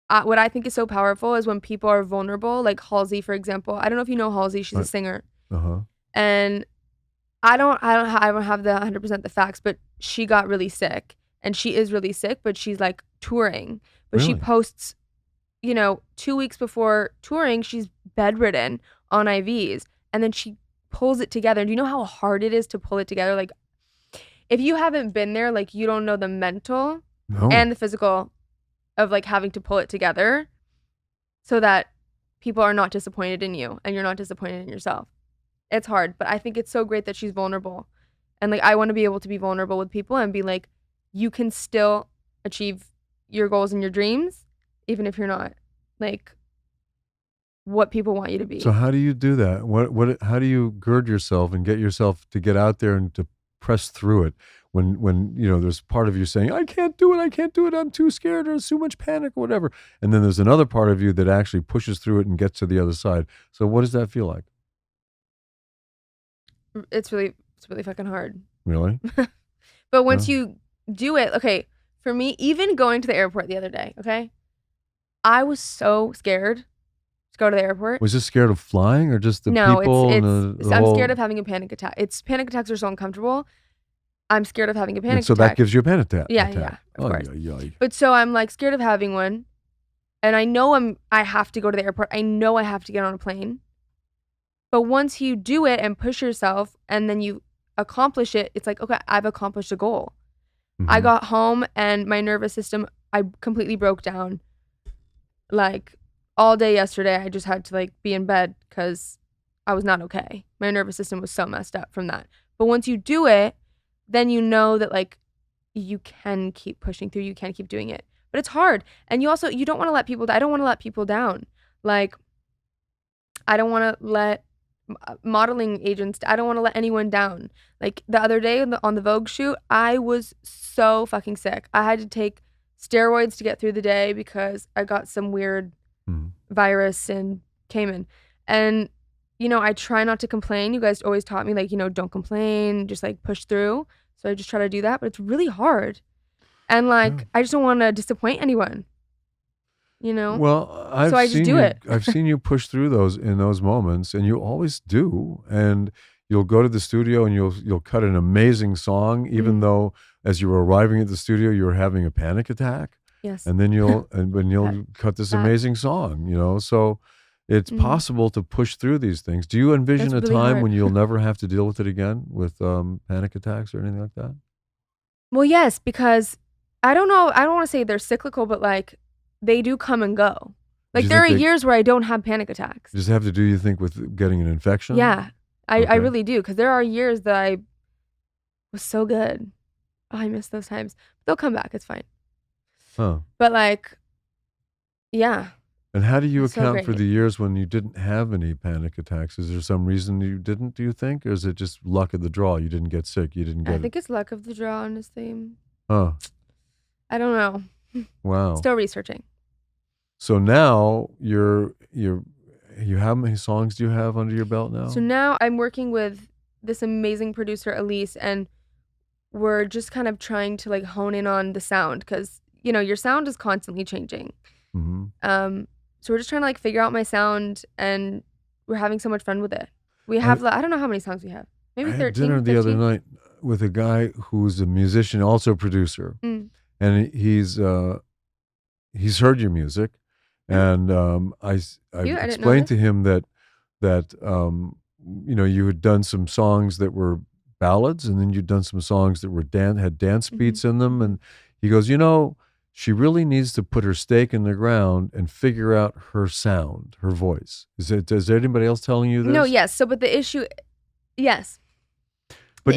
what I think is so powerful is when people are vulnerable, like Halsey, for example. I don't know if you know Halsey. She's a singer. And I don't have the 100% the facts, but she got really sick, and she is really sick, but she's like touring. But Really? she posts, 2 weeks before touring, she's bedridden on IVs, and then she pulls it together. And do you know how hard it is to pull it together? Like, if you haven't been there, like, you don't know the mental and the physical of like having to pull it together so that people are not disappointed in you and you're not disappointed in yourself. It's hard, but I think it's so great that she's vulnerable. And like, I want to be able to be vulnerable with people and be like, you can still achieve your goals and your dreams, even if you're not like what people want you to be. So how do you do that? How do you gird yourself and get yourself to get out there and to press through it when there's part of you saying, I can't do it, I'm too scared, or there's too much panic or whatever, and then there's another part of you that actually pushes through it and gets to the other side. So what does that feel like? It's really fucking hard. Really? But once you do it, okay, for me, even going to the airport the other day, okay, I was so scared to go to the airport. Was you scared of flying or just the people? I'm scared of having a panic attack. Panic attacks are so uncomfortable. I'm scared of having a panic attack. So that gives you a panic attack. Yeah, of course. But so I'm like scared of having one, and I know I have to go to the airport. I know I have to get on a plane. But once you do it and push yourself and then you accomplish it, it's like, okay, I've accomplished a goal. I got home and my nervous system, I completely broke down. Like all day yesterday, I just had to like be in bed because I was not okay. My nervous system was so messed up from that. But once you do it, then you know that like you can keep pushing through, you can keep doing it. But it's hard. And you don't want to let people down. I don't want to let people down. Like, I don't want to let modeling agents, I don't want to let anyone down. Like the other day on the Vogue shoot, I was so fucking sick. I had to take steroids to get through the day because I got some weird virus in Cayman. And, I try not to complain. You guys always taught me like, don't complain, just like push through. So I just try to do that, but it's really hard. And like, I just don't want to disappoint anyone. Well, I just do it. I've seen you push through in those moments, and you always do. And you'll go to the studio and you'll cut an amazing song, even though as you were arriving at the studio, you were having a panic attack. Yes. And then you'll cut this amazing song. So it's possible to push through these things. Do you envision a time when you'll never have to deal with it again with panic attacks or anything like that? Well, yes, because I don't know. I don't want to say they're cyclical, but like, they do come and go. Like there are years where I don't have panic attacks. Does it have to do, you think, with getting an infection? Yeah, I really do. Because there are years that I was so good. Oh, I miss those times. They'll come back. It's fine. Huh. But like, yeah. And how do you account for the years when you didn't have any panic attacks? Is there some reason you didn't, do you think? Or is it just luck of the draw? You didn't get sick. You didn't get I think it's luck of the draw, honestly. Huh. I don't know. Wow. Still researching. So now you how many songs do you have under your belt now? So now I'm working with this amazing producer, Elise, and we're just kind of trying to like hone in on the sound because, your sound is constantly changing. So we're just trying to like figure out my sound, and we're having so much fun with it. We have, I don't know how many songs we have. Maybe 13, I had dinner 15? the other night with a guy who's a musician, also a producer. And he's heard your music. And I explained to him that you had done some songs that were ballads, and then you'd done some songs that were had dance beats in them. And he goes, she really needs to put her stake in the ground and figure out her sound, her voice. Is anybody else telling you this? No, yes. So, but the issue, yes. But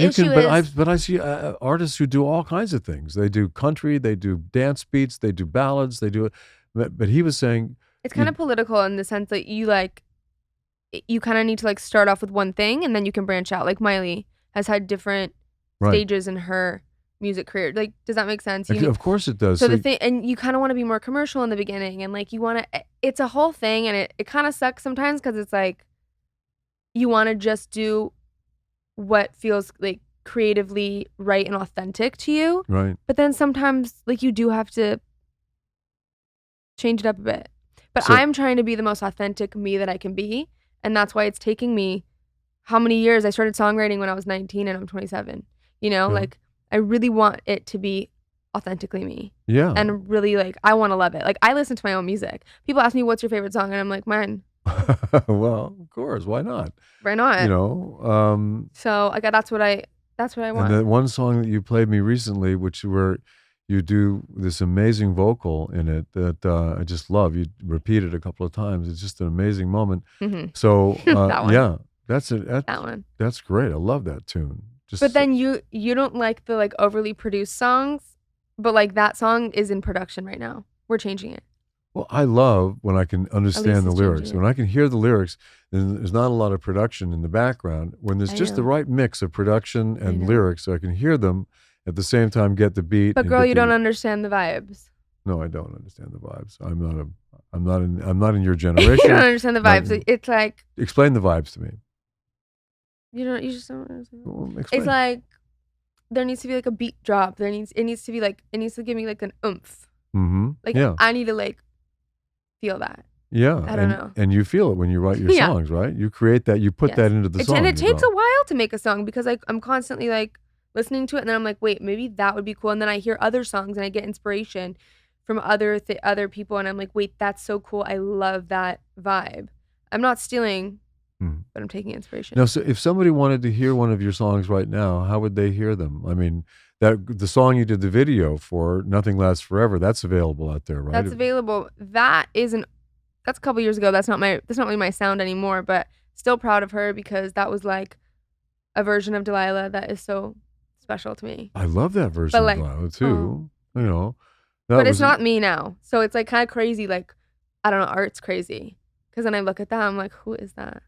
I see artists who do all kinds of things. They do country, they do dance beats, they do ballads, they do it. But he was saying it's kind of political in the sense that you kind of need to like start off with one thing and then you can branch out. Like Miley has had different stages in her music career. Like, does that make sense? Of course it does. So the thing, and you kind of want to be more commercial in the beginning, and like you want to. It's a whole thing, and it kind of sucks sometimes because it's like you want to just do what feels like creatively right and authentic to you. Right. But then sometimes like you do have to change it up a bit. But I'm trying to be the most authentic me that I can be. And that's why it's taking me how many years? I started songwriting when I was 19 and I'm 27. You know, like I really want it to be authentically me. Yeah. And really like, I want to love it. Like I listen to my own music. People ask me, what's your favorite song? And I'm like, mine. Well, of course. Why not? Why not? You know, so like, that's what I want. And that one song that you played me recently, where you do this amazing vocal in it that I just love. You repeat it a couple of times. It's just an amazing moment. Mm-hmm. So that one. yeah, that's it. That one. That's great. I love that tune. But then you don't like the like overly produced songs, but like that song is in production right now. We're changing it. Well, I love when I can understand the lyrics. When I can hear the lyrics, then there's not a lot of production in the background. When there's just the right mix of production and lyrics, so I can hear them at the same time, get the beat. But girl, you don't understand the vibes. No, I don't understand the vibes. I'm not in your generation. You don't understand the vibes. It's like, explain the vibes to me. You just don't understand. Well, it's like there needs to be like a beat drop. It needs to give me like an oomph. Mm-hmm. Like I need to like feel that. Yeah. I don't know. And you feel it when you write your songs, right? You create that, you put that into the song. And it takes a while to make a song because I'm constantly like listening to it and then I'm like, wait, maybe that would be cool. And then I hear other songs and I get inspiration from other people and I'm like, wait, that's so cool. I love that vibe. I'm not stealing, but I'm taking inspiration. Now, so if somebody wanted to hear one of your songs right now, how would they hear them? I mean, the song you did the video for, Nothing Lasts Forever, that's available out there, right? That's available. That's a couple years ago. That's not really my sound anymore, but still proud of her because that was like a version of Delilah that is so special to me. I love that version of Delilah too. You know, but it's not me now. So it's like kind of crazy. Like, I don't know, art's crazy. Because then I look at that, I'm like, who is that?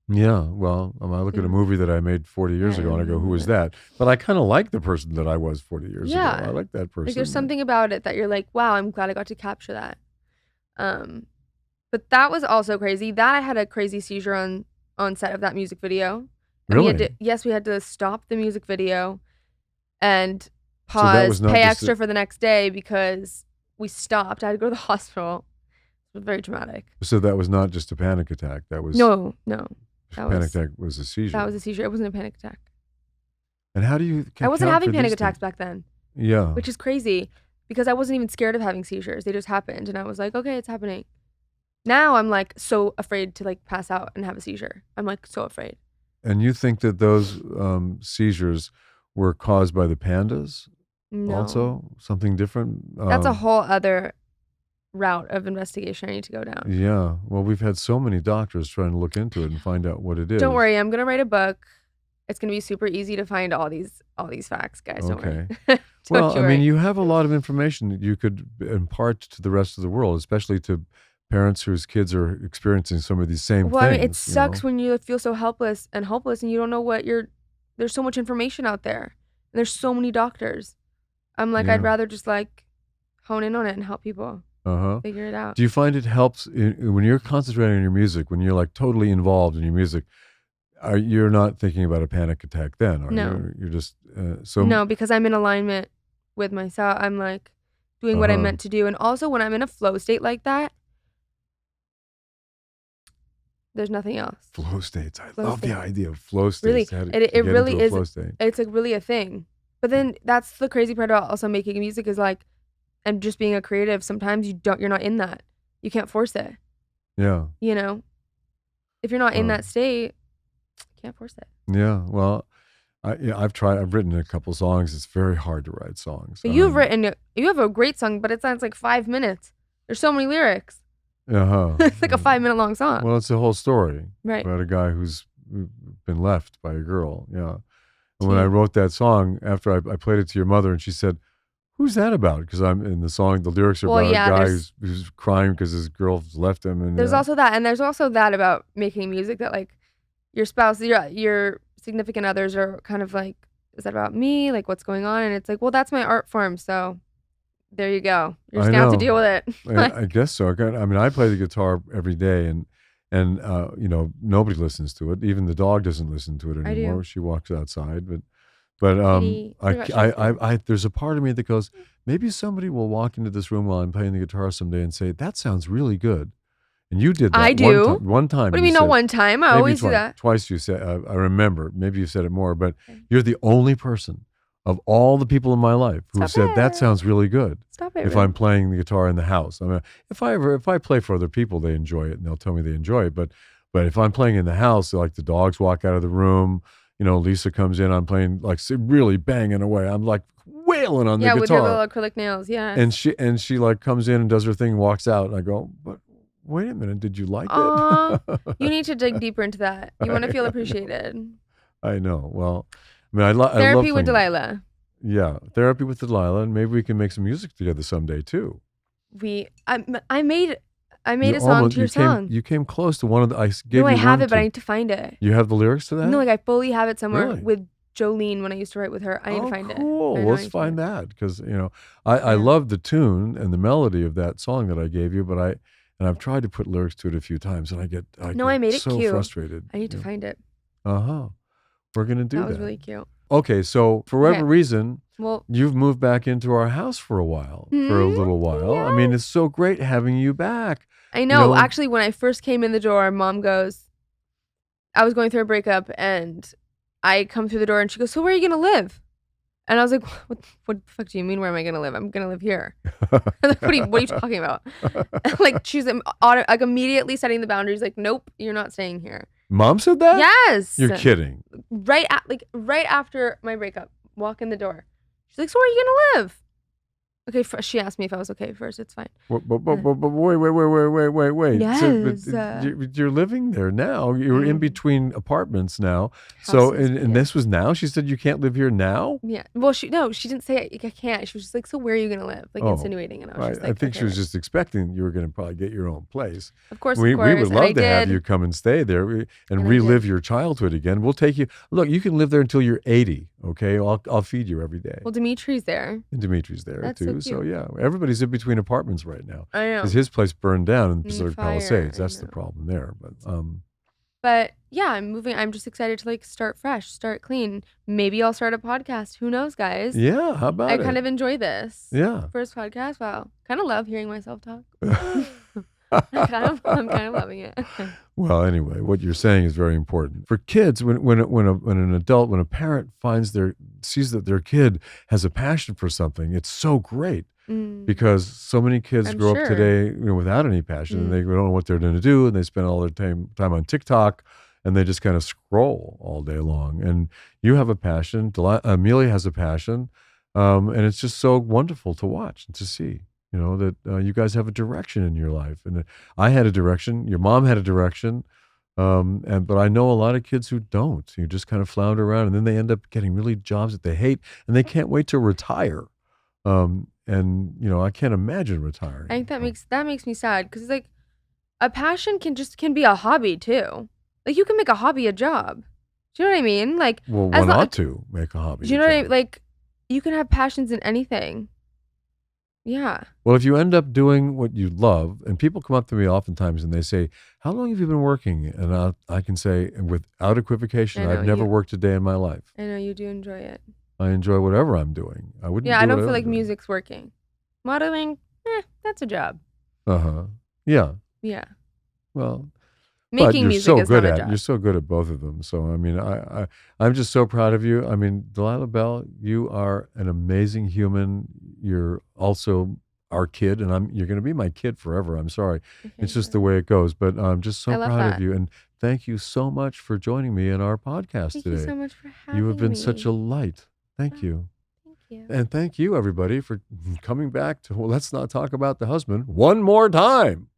Yeah, well, I look at a movie that I made 40 years ago and I go, who is that? But I kind of like the person that I was 40 years ago. I like that person. Like there's something about it that you're like, wow, I'm glad I got to capture that. But that was also crazy. That I had a crazy seizure on set of that music video. And really? We had to stop the music video and pause, pay extra for the next day because we stopped. I had to go to the hospital. It was very dramatic. So that was not just a panic attack. That was no. Panic attack was a seizure. That was a seizure. It wasn't a panic attack. And how do you? I wasn't having panic attacks back then. Yeah. Which is crazy because I wasn't even scared of having seizures. They just happened, and I was like, okay, it's happening. Now I'm like so afraid to like pass out and have a seizure. I'm like so afraid. And you think that those seizures were caused by the PANDAS? No. Also, something different. That's a whole other route of investigation I need to go down. Yeah. Well, we've had so many doctors trying to look into it and find out what it is. Don't worry, I'm gonna write a book. It's gonna be super easy to find all these facts, guys. Don't worry. Well, I mean, you have a lot of information that you could impart to the rest of the world, especially to parents whose kids are experiencing some of these same things. Well, I mean, it sucks when you feel so helpless and hopeless and you don't know what there's so much information out there. And there's so many doctors. I'm like, I'd rather just like hone in on it and help people. Figure it out. Do you find it helps when you're concentrating on your music, when you're like totally involved in your music? You're not thinking about a panic attack then, are you? You're just no, because I'm in alignment with myself. I'm like doing what I meant to do, and also when I'm in a flow state like that, there's nothing else. Flow states. I love the idea of flow states. Really, it really is. It's like really a thing. But then that's the crazy part about also making music is like. And just being a creative, sometimes you're not in that. You can't force it. Yeah. You know, if you're not in that state, you can't force it. Yeah. Well, I've written a couple songs. It's very hard to write songs. But you have a great song, but it sounds like 5 minutes. There's so many lyrics. It's like a 5-minute long song. Well, it's a whole story. Right. About a guy who's been left by a girl. Yeah. And when I wrote that song, after I played it to your mother and she said, who's that about? Because I'm in the song, the lyrics are about a guy who's crying because his girl's left him. And there's also that, and there's also that about making music that like your spouse, your significant others are kind of like, is that about me? Like what's going on? And it's like, well, that's my art form, so there you go. You're just gonna have to deal with it. I guess so. I play the guitar every day, and you know, nobody listens to it. Even the dog doesn't listen to it anymore. She walks outside, but But Kitty. there's a part of me that goes, maybe somebody will walk into this room while I'm playing the guitar someday and say, that sounds really good. And you did that. I do. One time. What do you mean, no one time? I always do that. Twice you said, I remember, maybe you said it more, but you're the only person of all the people in my life who said, that sounds really good. Stop it. If I'm playing the guitar in the house. I mean, if I play for other people, they enjoy it and they'll tell me they enjoy it. But if I'm playing in the house, like the dogs walk out of the room, Lisa comes in, I'm playing like really banging away. I'm like wailing on the guitar. Yeah, with your little acrylic nails, yeah. And she like comes in and does her thing and walks out. And I go, but wait a minute, did you like it? You need to dig deeper into that. You want to feel appreciated. I know. Well, I mean, Therapy with Delilah. Yeah, therapy with Delilah, and maybe we can make some music together someday too. I made a song to your song. You came close to one of the. I gave no, you I have it, to, but I need to find it. You have the lyrics to that? No, like I fully have it somewhere really? with Jolene when I used to write with her. I need to find it. Cool. Let's find that because I love the tune and the melody of that song that I gave you, but I've tried to put lyrics to it a few times, and I get so frustrated. I need to find it. We're gonna do that. That was really cute. Okay, so for whatever reason, you've moved back into our house for a little while. Yeah. I mean, it's so great having you back. I know. Actually, when I first came in the door, Mom goes, I was going through a breakup, and I come through the door, and she goes, so where are you going to live? And I was like, what the fuck do you mean, where am I going to live? I'm going to live here. Like, what are you talking about? Like, she's like immediately setting the boundaries, like, nope, you're not staying here. Mom said that? Yes. You're kidding. Right after my breakup, walk in the door. She's like, so where are you going to live? Okay, she asked me if I was okay first. It's fine. But wait. Yes. So, you're living there now. You're in between apartments now. So, and this was now? She said you can't live here now? Yeah. Well, she didn't say I can't. She was just like, so where are you going to live? Like insinuating. And I was just like, I think she was just expecting you were going to probably get your own place. Of course, we would love to have you come and stay there and relive your childhood again. We'll take you. Look, you can live there until you're 80, okay? I'll feed you every day. Well, Dimitri's there. And Dimitri's there, That's too. So yeah, everybody's in between apartments right now. I know. Because his place burned down in Pacific Palisades. That's the problem there. But yeah, I'm moving. I'm just excited to like start fresh, start clean. Maybe I'll start a podcast. Who knows, guys? Yeah, how about it? I kind of enjoy this. Yeah. First podcast. Wow. Kind of love hearing myself talk. I'm kind of loving it. Well, anyway, what you're saying is very important for kids. When a parent sees that their kid has a passion for something, it's so great because so many kids grow up today, without any passion, and they don't know what they're going to do, and they spend all their time on TikTok, and they just kind of scroll all day long. And you have a passion. Amelia has a passion, and it's just so wonderful to watch and to see. That you guys have a direction in your life. And I had a direction. Your mom had a direction. But I know a lot of kids who don't. You just kind of flounder around, and then they end up getting really jobs that they hate, and they can't wait to retire. I can't imagine retiring. I think that makes me sad because like a passion can be a hobby too. Like you can make a hobby a job. Do you know what I mean? Like, well, one ought to make a hobby. Do you know what I mean? Like, you can have passions in anything. Yeah. Well, if you end up doing what you love, and people come up to me oftentimes and they say, how long have you been working? And I can say, without equivocation, I've never worked a day in my life. I know you do enjoy it. I enjoy whatever I'm doing. I wouldn't. Yeah, I don't feel like music's working. Modeling, that's a job. Yeah. Yeah. Well, making music is not a job. You're so good at both of them. So I mean, I'm just so proud of you. I mean, Delilah Belle, you are an amazing human. You're also our kid, and you're going to be my kid forever. I'm sorry. Okay, it's just the way it goes. But I'm just so proud of you. And thank you so much for joining me in our podcast today. Thank you so much for having me. You have been such a light. Thank you. Thank you. And thank you, everybody, for coming back to Let's Not Talk About the Husband one more time.